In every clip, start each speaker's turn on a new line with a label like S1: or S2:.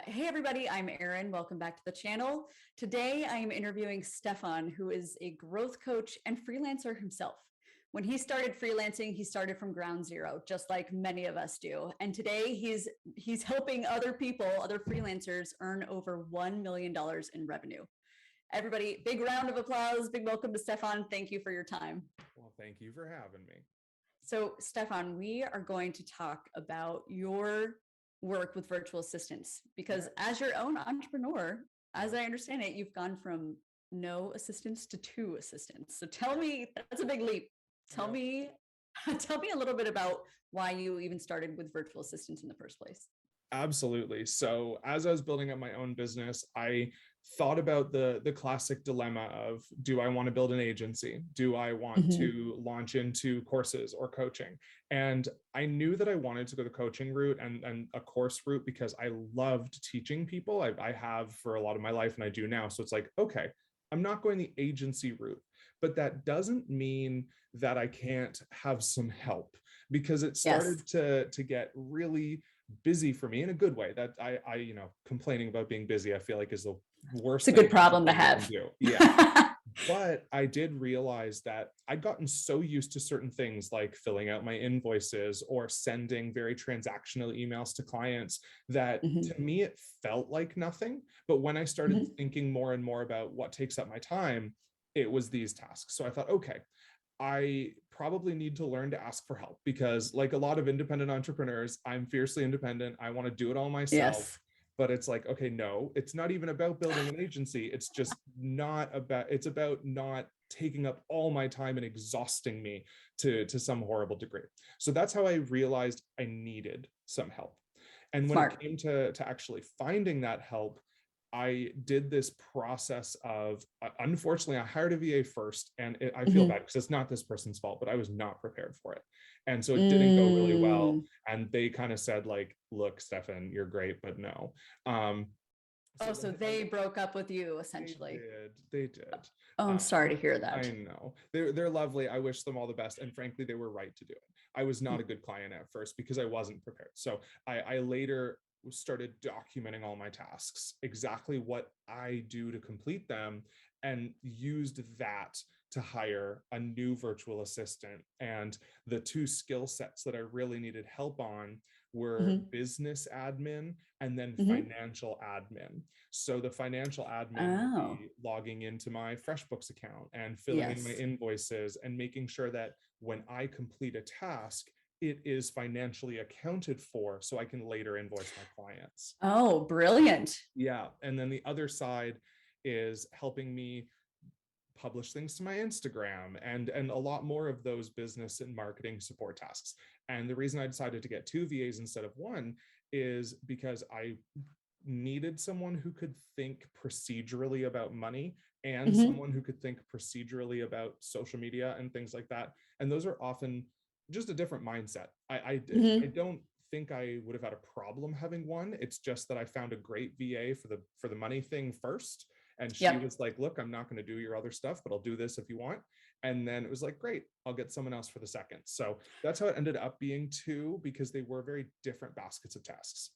S1: Hey everybody, I'm Erin. Welcome back to the channel. Today I am interviewing Stefan, who is a growth coach and freelancer himself. When he started freelancing, he started from ground zero, just like many of us do. And today he's helping other people, other freelancers, earn over $1 million in revenue. Everybody, big round of applause, big welcome to Stefan. Thank you for your time.
S2: Well, thank you for having me.
S1: So Stefan, we are going to talk about your work with virtual assistants because as your own entrepreneur, as I understand it, you've gone from no assistants to 2 assistants. So tell me, that's a big leap. Tell me a little bit about why you even started with virtual assistants in the first place.
S2: Absolutely. So as I was building up my own business, I thought about the classic dilemma of, do I want to build an agency? Do I want to launch into courses or coaching? And I knew that I wanted to go the coaching route and a course route because I loved teaching people. I have for a lot of my life and I do now. So it's like, okay, I'm not going the agency route, but that doesn't mean that I can't have some help, because it started to get really busy for me in a good way. That I complaining about being busy, I feel like is the worst.
S1: It's a good problem to have.
S2: Yeah. But I did realize that I'd gotten so used to certain things like filling out my invoices or sending very transactional emails to clients that to me, it felt like nothing. But when I started thinking more and more about what takes up my time, it was these tasks. So I thought, okay, I probably need to learn to ask for help, because like a lot of independent entrepreneurs, I'm fiercely independent. I want to do it all myself. But it's like, okay, no, it's not even about building an agency. It's just not about, it's about not taking up all my time and exhausting me to some horrible degree. So that's how I realized I needed some help. And when it came to actually finding that help, I did this process of, unfortunately, I hired a VA first, and I feel bad because it's not this person's fault, but I was not prepared for it. And so it didn't go really well. And they kind of said like, look, Stefan, you're great, but no.
S1: So they broke up with you essentially.
S2: They did.
S1: Oh, I'm sorry to hear that.
S2: I know. They're lovely. I wish them all the best. And frankly, they were right to do it. I was not a good client at first because I wasn't prepared. So I later started documenting all my tasks, exactly what I do to complete them, and used that to hire a new virtual assistant. And the 2 skill sets that I really needed help on were business admin and then financial admin. So the financial admin would be logging into my FreshBooks account and filling in my invoices and making sure that when I complete a task, it is financially accounted for so I can later invoice my clients.
S1: Oh, brilliant.
S2: Yeah. And then the other side is helping me publish things to my Instagram and a lot more of those business and marketing support tasks. And the reason I decided to get 2 VAs instead of 1 is because I needed someone who could think procedurally about money and someone who could think procedurally about social media and things like that. And those are often just a different mindset. I don't think I would have had a problem having one. It's just that I found a great VA for the money thing first. And she was like, look, I'm not going to do your other stuff, but I'll do this if you want. And then it was like, great, I'll get someone else for the second. So that's how it ended up being 2, because they were very different baskets of tasks.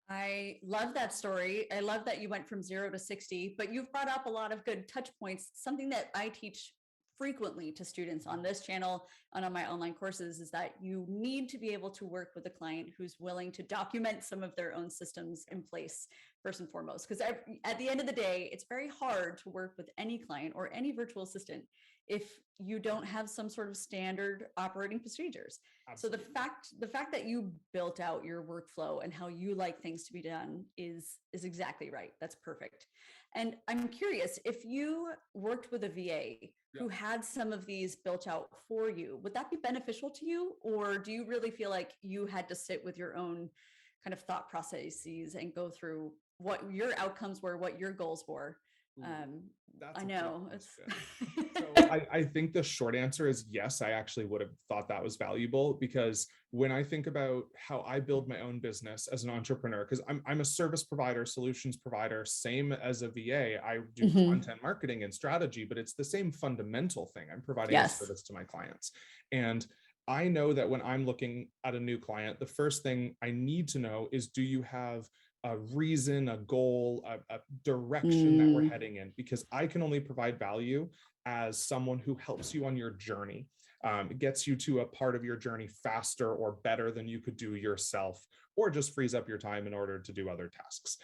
S1: I love that story. I love that you went from 0 to 60, but you've brought up a lot of good touch points. Something that I teach frequently to students on this channel and on my online courses is that you need to be able to work with a client who's willing to document some of their own systems in place first and foremost. Because at the end of the day, it's very hard to work with any client or any virtual assistant if you don't have some sort of standard operating procedures. Absolutely. So the fact that you built out your workflow and how you like things to be done is exactly right. That's perfect. And I'm curious, if you worked with a VA who had some of these built out for you, would that be beneficial to you? Or do you really feel like you had to sit with your own kind of thought processes and go through what your outcomes were, what your goals were? I know.
S2: So I think the short answer is yes, I actually would have thought that was valuable, because when I think about how I build my own business as an entrepreneur, because I'm a service provider, solutions provider, same as a VA, I do content marketing and strategy, but it's the same fundamental thing. I'm providing a service to my clients. And I know that when I'm looking at a new client, the first thing I need to know is, do you have a reason, a goal, a direction that we're heading in, because I can only provide value as someone who helps you on your journey. It gets you to a part of your journey faster or better than you could do yourself, or just frees up your time in order to do other tasks.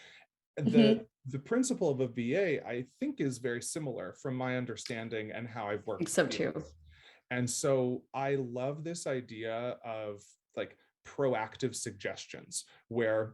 S2: The principle of a VA, I think, is very similar from my understanding and how I've worked.
S1: I think so too.
S2: And so I love this idea of like proactive suggestions, where,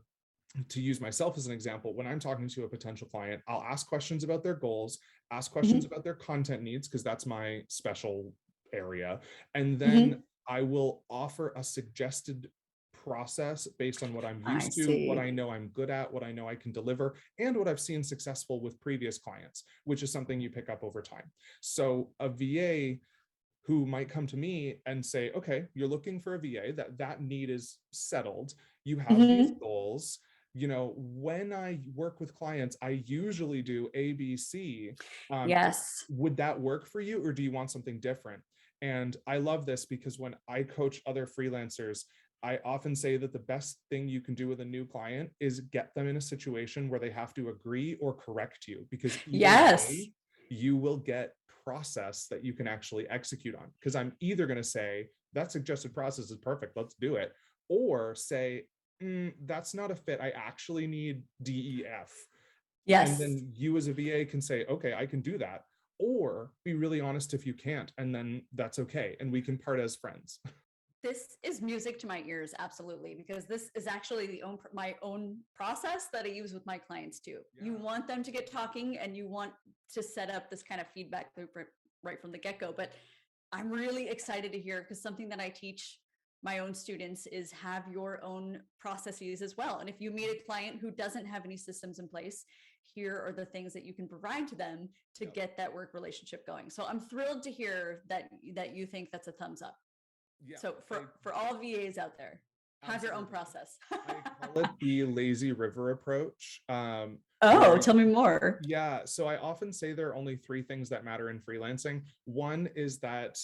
S2: to use myself as an example, when I'm talking to a potential client, I'll ask questions about their goals, ask questions about their content needs, because that's my special area. And then I will offer a suggested process based on what I'm used to, what I know I'm good at, what I know I can deliver, and what I've seen successful with previous clients, which is something you pick up over time. So a VA who might come to me and say, okay, you're looking for a VA, that need is settled. You have these goals. You know, when I work with clients, I usually do A, B, C.
S1: Yes.
S2: Would that work for you, or do you want something different? And I love this because when I coach other freelancers, I often say that the best thing you can do with a new client is get them in a situation where they have to agree or correct you, because either way, you will get process that you can actually execute on. Because I'm either going to say that suggested process is perfect, let's do it, or say, that's not a fit, I actually need DEF.
S1: Yes.
S2: And then you as a VA can say, okay, I can do that, or be really honest if you can't, and then that's okay, and we can part as friends.
S1: This is music to my ears, absolutely, because this is actually my own process that I use with my clients too. Yeah. You want them to get talking, and you want to set up this kind of feedback loop right from the get-go. But I'm really excited to hear, because something that I teach my own students is have your own processes as well. And if you meet a client who doesn't have any systems in place, here are the things that you can provide to them to get that work relationship going. So I'm thrilled to hear that you think that's a thumbs up. Yeah, so for all VAs out there, have your own process.
S2: I call it the lazy river approach.
S1: Tell me more.
S2: Yeah, so I often say there are only 3 things that matter in freelancing. One is that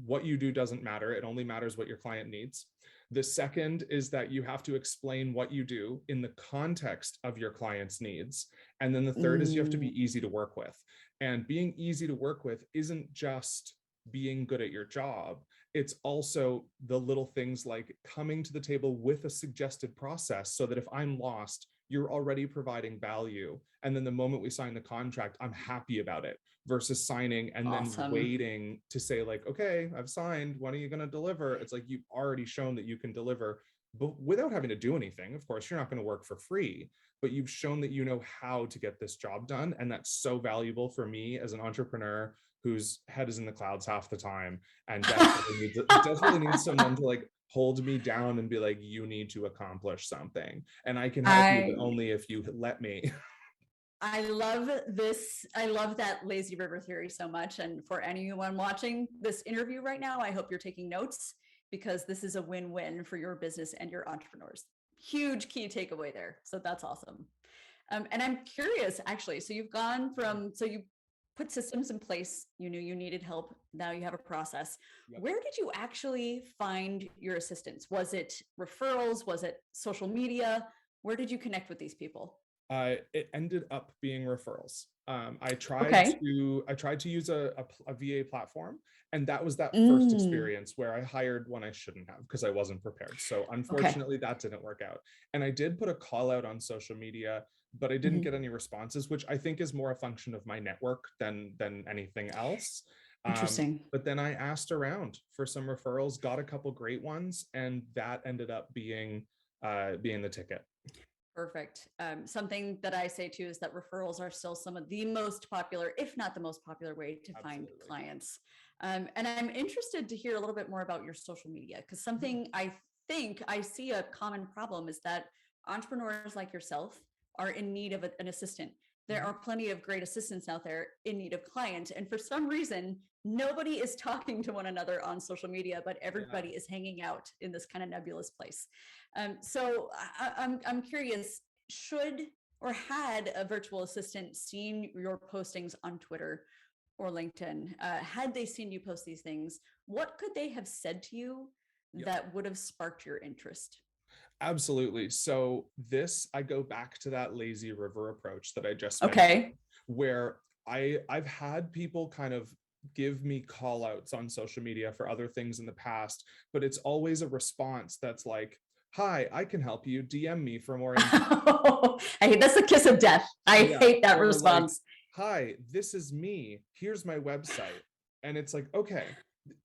S2: what you do doesn't matter. It only matters what your client needs. The second is that you have to explain what you do in the context of your client's needs. And then the third is you have to be easy to work with. And being easy to work with isn't just being good at your job. It's also the little things like coming to the table with a suggested process, so that if I'm lost, you're already providing value. And then the moment we sign the contract, I'm happy about it, versus signing and then waiting to say like, okay, I've signed, when are you going to deliver? It's like, you've already shown that you can deliver, but without having to do anything. Of course, you're not going to work for free, but you've shown that you know how to get this job done. And that's so valuable for me as an entrepreneur whose head is in the clouds half the time, and desperately needs someone to like hold me down and be like, you need to accomplish something, and I can help you, but only if you let me.
S1: I love this. I love that lazy river theory so much. And for anyone watching this interview right now, I hope you're taking notes, because this is a win-win for your business and your entrepreneurs. Huge key takeaway there. So that's awesome. And I'm curious, actually, so you've gone from, so you put systems in place, you knew you needed help, now you have a process. Yep. Where did you actually find your assistants? Was it referrals? Was it social media? Where did you connect with these people?
S2: It ended up being referrals. I tried to use a VA platform, and that was that first experience where I hired when I shouldn't have, because I wasn't prepared. So unfortunately, that didn't work out. And I did put a call out on social media, but I didn't get any responses, which I think is more a function of my network than anything else. Interesting. But then I asked around for some referrals, got a couple great ones, and that ended up being the ticket.
S1: Perfect. Something that I say too is that referrals are still some of the most popular, if not the most popular way to find clients. And I'm interested to hear a little bit more about your social media, because something I think I see a common problem is that entrepreneurs like yourself are in need of an assistant. There are plenty of great assistants out there in need of clients. And for some reason, nobody is talking to one another on social media, but everybody is hanging out in this kind of nebulous place. So I'm curious, should or had a virtual assistant seen your postings on Twitter or LinkedIn? Had they seen you post these things, what could they have said to you that would have sparked your interest?
S2: Absolutely. So I go back to that lazy river approach that I just mentioned,
S1: Okay.
S2: where I've had people kind of give me call outs on social media for other things in the past, but it's always a response that's like, hi, I can help you. DM me for more info.
S1: That's the kiss of death. I
S2: Yeah.
S1: hate that
S2: Or like,
S1: response.
S2: hi, this is me. Here's my website. And it's like, okay,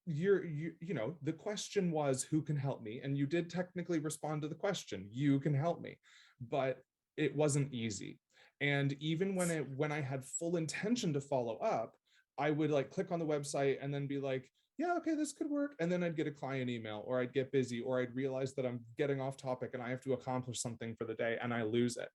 S2: the question was, who can help me? And you did technically respond to the question, you can help me, but it wasn't easy. And even when I had full intention to follow up, I would like click on the website and then be like, yeah, okay, this could work. And then I'd get a client email, or I'd get busy, or I'd realize that I'm getting off topic and I have to accomplish something for the day, and I lose it.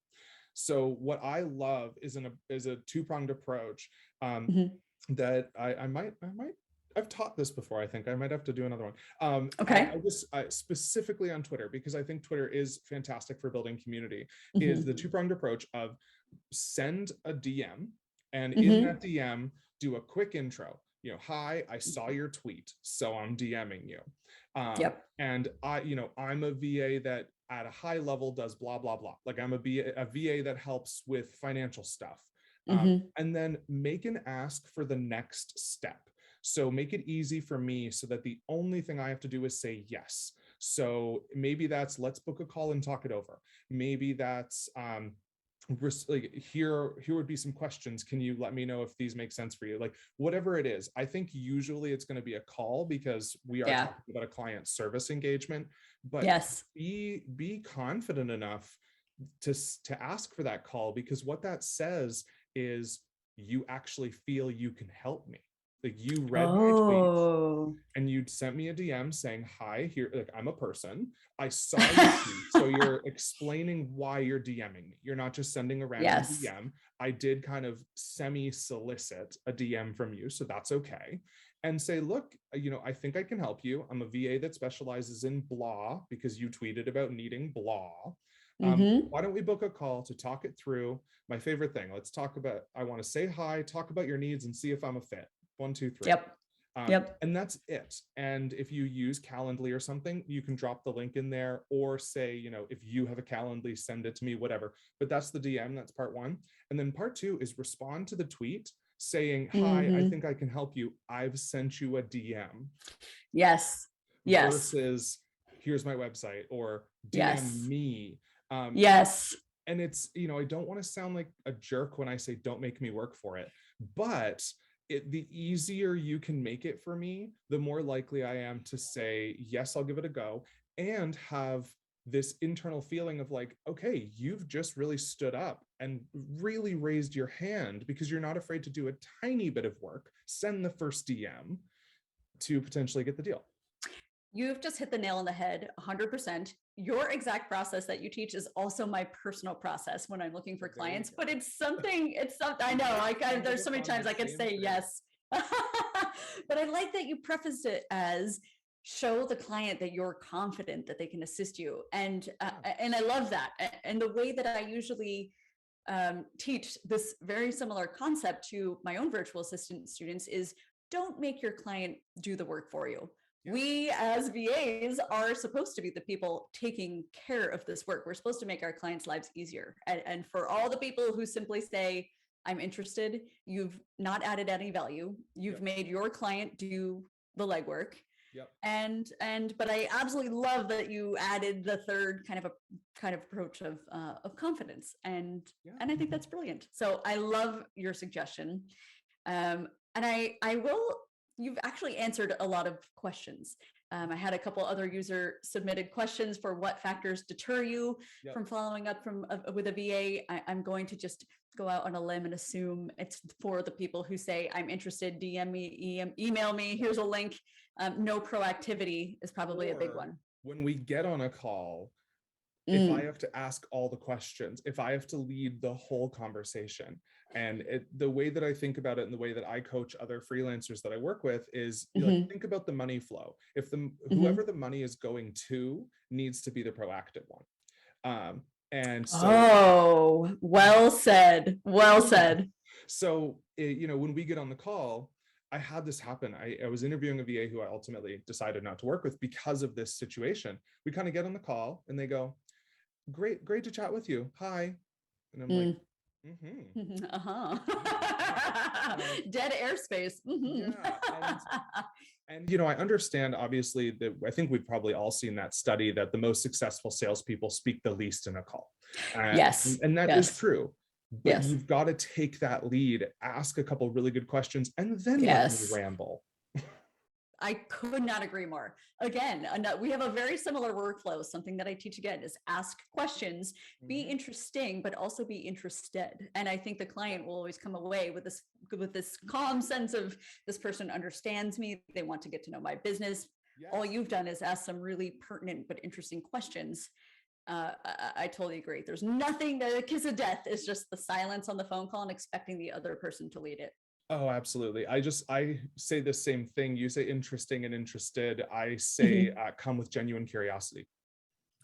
S2: So what I love is a two-pronged approach,
S1: Mhm.
S2: that I've taught this before. I think I might have to do another one.
S1: Okay.
S2: I specifically on Twitter, because I think Twitter is fantastic for building community, is the
S1: Mhm.
S2: two-pronged approach of send a DM, and in that
S1: Mhm.
S2: DM, do a quick intro. Hi, I saw your tweet, so I'm DMing you.
S1: Yep.
S2: And I'm a VA that at a high level does blah, blah, blah. Like I'm a VA that helps with financial stuff.
S1: Mhm.
S2: And then make an ask for the next step. So make it easy for me so that the only thing I have to do is say yes. So maybe that's, let's book a call and talk it over. Maybe that's, like, here would be some questions. Can you let me know if these make sense for you? Like whatever it is. I think usually it's going to be a call, because we are
S1: Yeah.
S2: talking about a client service engagement, but
S1: Yes.
S2: be confident enough to ask for that call, because what that says is you actually feel you can help me. Like you read my tweet
S1: Oh.
S2: and you'd sent me a DM saying, hi, here, like I'm a person. I saw your tweet. So you're explaining why you're DMing me. You're not just sending a random
S1: Yes.
S2: DM. I did kind of semi-solicit a DM from you, so that's okay. And say, look, I think I can help you. I'm a VA that specializes in blah, because you tweeted about needing blah.
S1: Mhm.
S2: Why don't we book a call to talk it through? My favorite thing, let's talk about, I want to say hi, talk about your needs, and see if I'm a fit. 1, 2, 3.
S1: Yep. Yep.
S2: And that's it. And if you use Calendly or something, you can drop the link in there, or say, if you have a Calendly, send it to me, whatever. But that's the DM, that's part one. And then part two is respond to the tweet saying, hi, I
S1: Mhm.
S2: think I can help you. I've sent you a DM.
S1: Yes. Yes.
S2: Versus, here's my website, or DM
S1: Yes.
S2: me.
S1: Yes.
S2: And it's, I don't want to sound like a jerk when I say don't make me work for it, but the easier you can make it for me, the more likely I am to say, yes, I'll give it a go, and have this internal feeling of like, okay, you've just really stood up and really raised your hand because you're not afraid to do a tiny bit of work, send the first DM to potentially get the deal.
S1: You've just hit the nail on the head 100%. Your exact process that you teach is also my personal process when I'm looking for clients, but it's something, I know, there's so many times I could say yes. But I like that you prefaced it as show the client that you're confident that they can assist you. And I love that. And the way that I usually teach this very similar concept to my own virtual assistant students is don't make your client do the work for you. We as VAs are supposed to be the people taking care of this work. We're supposed to make our clients' lives easier. And for all the people who simply say, I'm interested, you've not added any value. You've made your client do the legwork.
S2: Yep.
S1: But I absolutely love that you added the third kind of approach of confidence. And I think that's brilliant. So I love your suggestion. And I will, you've actually answered a lot of questions. I had a couple other user submitted questions for what factors deter you from following up with a VA. I'm going to just go out on a limb and assume it's for the people who say, I'm interested, DM me, email me, here's a link. No proactivity is probably a big one.
S2: When we get on a call, if I have to ask all the questions, if I have to lead the whole conversation, and the way that I think about it and the way that I coach other freelancers that I work with is like, think about the money flow. If whoever the money is going to needs to be the proactive one. And so,
S1: well said. Well said.
S2: So, when we get on the call, I had this happen. I was interviewing a VA who I ultimately decided not to work with because of this situation. We kind of get on the call and they go, great to chat with you. Hi. And I'm like,
S1: Mm.
S2: mm-hmm.
S1: Uh-huh.
S2: Um,
S1: Dead airspace.
S2: yeah. And you know, I understand obviously that I think we've probably all seen that study that the most successful salespeople speak the least in a call.
S1: Yes.
S2: And that is
S1: Yes.
S2: true. But
S1: Yes.
S2: you've got to take that lead, ask a couple really good questions, and then let me
S1: Yes.
S2: ramble.
S1: I could not agree more. Again, we have a very similar workflow. Something that I teach again is ask questions, be interesting, but also be interested. And I think the client will always come away with this calm sense of this person understands me. They want to get to know my business.
S2: Yes.
S1: All you've done is ask some really pertinent but interesting questions. I totally agree. There's nothing, the kiss of death is just the silence on the phone call and expecting the other person to lead it.
S2: Oh, absolutely. I say the same thing. You say interesting and interested. I say come with genuine curiosity.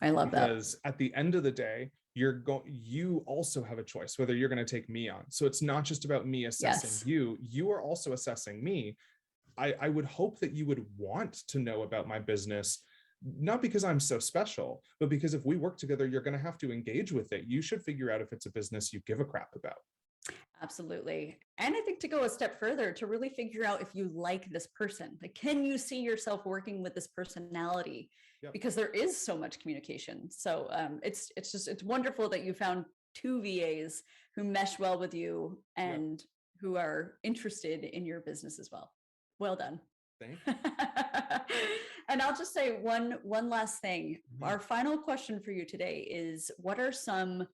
S1: I love that.
S2: Because at the end of the day, you also have a choice whether you're going to take me on. So it's not just about me assessing you. You are also assessing me. I would hope that you would want to know about my business, not because I'm so special, but because if we work together, you're going to have to engage with it. You should figure out if it's a business you give a crap about.
S1: Absolutely. And I think to go a step further, to really figure out if you like this person, like, can you see yourself working with this personality?
S2: Yep.
S1: Because there is so much communication. So it's wonderful that you found two VAs who mesh well with you and who are interested in your business as well. Well done.
S2: Thank you.
S1: And I'll just say one last thing. Our final question for you today is, what are some,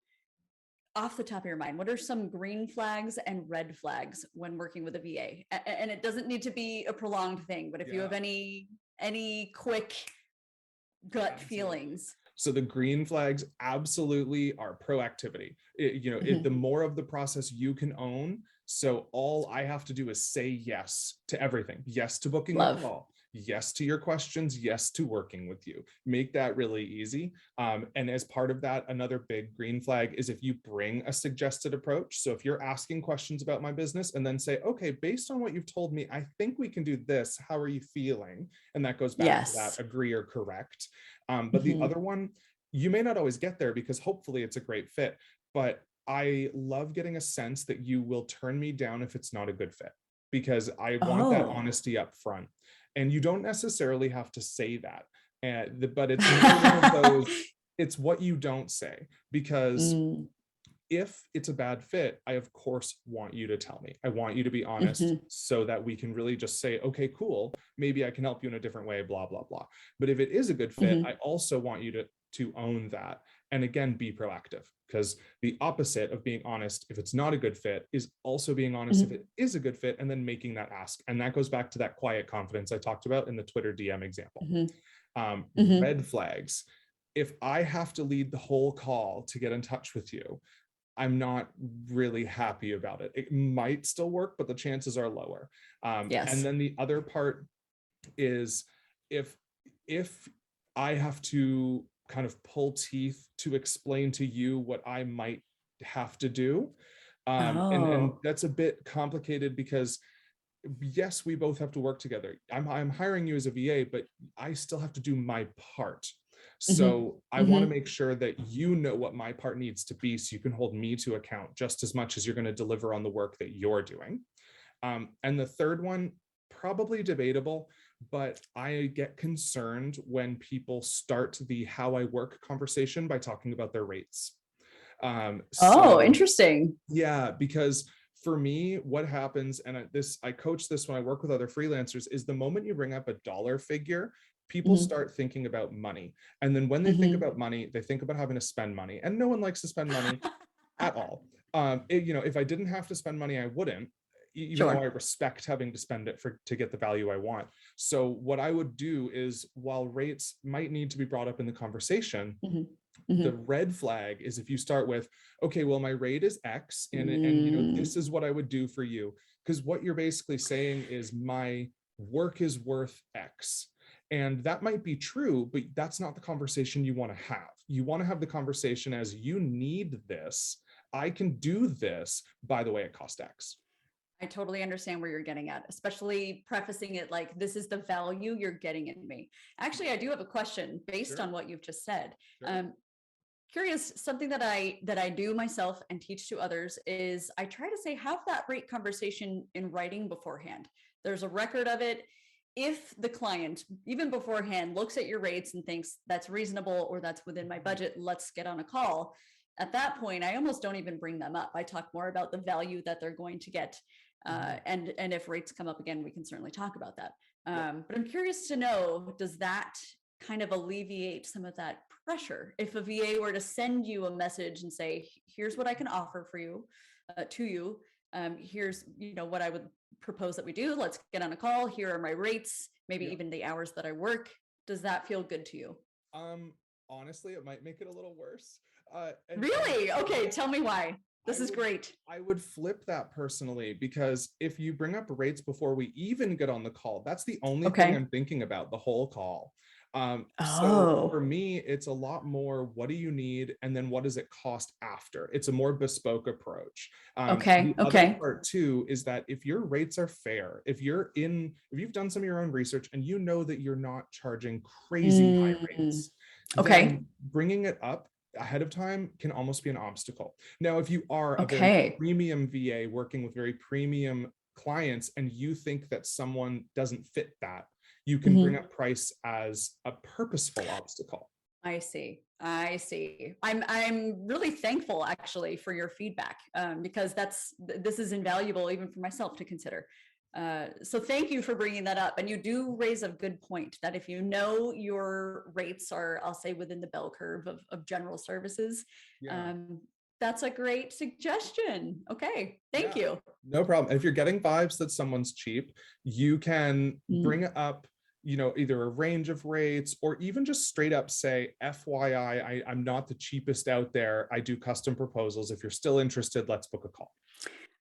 S1: off the top of your mind, what are some green flags and red flags when working with a VA? And it doesn't need to be a prolonged thing, but if you have any quick gut feelings.
S2: So the green flags absolutely are proactivity. The more of the process you can own. So all I have to do is say yes to everything. Yes to booking a call. Yes to your questions. Yes to working with you. Make that really easy. And as part of that, another big green flag is if you bring a suggested approach. So if you're asking questions about my business and then say, okay, based on what you've told me, I think we can do this. How are you feeling? And that goes back to that agree or correct. But the other one, you may not always get there because hopefully it's a great fit, but I love getting a sense that you will turn me down if it's not a good fit, because I want that honesty up front. And you don't necessarily have to say that, but it's one of those, it's what you don't say, because if it's a bad fit, I of course want you to tell me. I want you to be honest so that we can really just say, okay, cool, maybe I can help you in a different way, blah, blah, blah. But if it is a good fit, I also want you to own that. And again, be proactive, because the opposite of being honest, if it's not a good fit, is also being honest if it is a good fit, and then making that ask. And that goes back to that quiet confidence I talked about in the Twitter DM example. Red flags. If I have to lead the whole call to get in touch with you, I'm not really happy about it. It might still work, but the chances are lower. And then the other part is if I have to kind of pull teeth to explain to you what I might have to do. And that's a bit complicated because yes, we both have to work together. I'm hiring you as a VA, but I still have to do my part. So I want to make sure that you know what my part needs to be so you can hold me to account just as much as you're going to deliver on the work that you're doing. And the third one, probably debatable, but I get concerned when people start the how I work conversation by talking about their rates.
S1: Interesting.
S2: Yeah, because for me, what happens, and I coach this when I work with other freelancers, is the moment you bring up a dollar figure, people start thinking about money. And then when they think about money, they think about having to spend money. And no one likes to spend money at all. If I didn't have to spend money, I wouldn't, even though I respect having to spend it to get the value I want. So what I would do is, while rates might need to be brought up in the conversation, the red flag is if you start with, okay, well, my rate is X, and this is what I would do for you. Because what you're basically saying is my work is worth X. And that might be true, but that's not the conversation you want to have. You want to have the conversation as, you need this. I can do this. By the way, it costs X.
S1: I totally understand where you're getting at, especially prefacing it like, this is the value you're getting in me. Actually, I do have a question based on what you've just said. curious, something that I do myself and teach to others is I try to say, have that rate conversation in writing beforehand. There's a record of it. If the client, even beforehand, looks at your rates and thinks that's reasonable or that's within my budget, let's get on a call. At that point, I almost don't even bring them up. I talk more about the value that they're going to get. And if rates come up again, we can certainly talk about that. But I'm curious to know, does that kind of alleviate some of that pressure? If a VA were to send you a message and say, here's what I can offer for you, to you, here's, what I would propose that we do. Let's get on a call. Here are my rates, maybe even the hours that I work. Does that feel good to you?
S2: Honestly, it might make it a little worse.
S1: Really? Okay, tell me why. This is great.
S2: I would flip that personally, because if you bring up rates before we even get on the call, that's the only thing I'm thinking about the whole call. So for me, it's a lot more, what do you need? And then what does it cost after? It's a more bespoke approach. The other part too, is that if your rates are fair, if you've done some of your own research and you know that you're not charging crazy high rates, then bringing it up ahead of time can almost be an obstacle. Now, if you are a very premium VA working with very premium clients and you think that someone doesn't fit that, you can bring up price as a purposeful obstacle.
S1: I see. I'm really thankful actually for your feedback, because this is invaluable even for myself to consider. So thank you for bringing that up. And you do raise a good point that if you know your rates are, I'll say, within the bell curve of general services, that's a great suggestion. Okay, thank you.
S2: No problem. If you're getting vibes that someone's cheap, you can bring up, either a range of rates or even just straight up say, FYI, I'm not the cheapest out there. I do custom proposals. If you're still interested, let's book a call.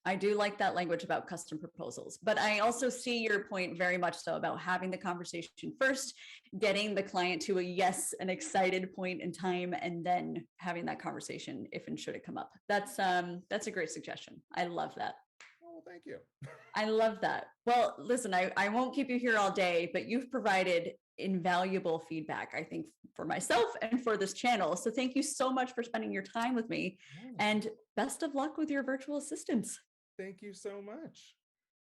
S1: I do like that language about custom proposals, but I also see your point very much so about having the conversation first, getting the client to a yes, an excited point in time, and then having that conversation if and should it come up. That's a great suggestion. I love that.
S2: Oh, thank you.
S1: I love that. Well, listen, I won't keep you here all day, but you've provided invaluable feedback, I think, for myself and for this channel. So thank you so much for spending your time with me, and best of luck with your virtual assistants.
S2: Thank you so much.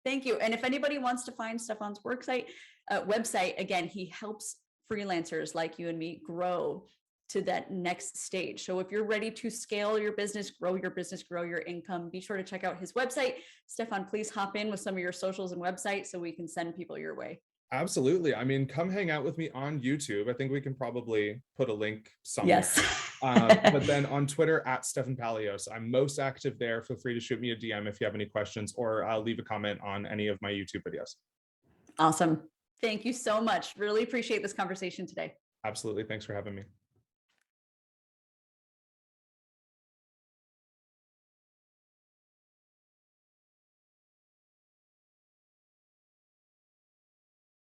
S1: Thank you. And if anybody wants to find Stefan's website, again, he helps freelancers like you and me grow to that next stage. So if you're ready to scale your business, grow your income, be sure to check out his website. Stefan, please hop in with some of your socials and websites so we can send people your way.
S2: Absolutely. I mean, come hang out with me on YouTube. I think we can probably put a link somewhere.
S1: Yes.
S2: But then on Twitter at Stefan Palios, I'm most active there. Feel free to shoot me a DM if you have any questions, or I'll leave a comment on any of my YouTube videos.
S1: Awesome. Thank you so much. Really appreciate this conversation today.
S2: Absolutely. Thanks for having me.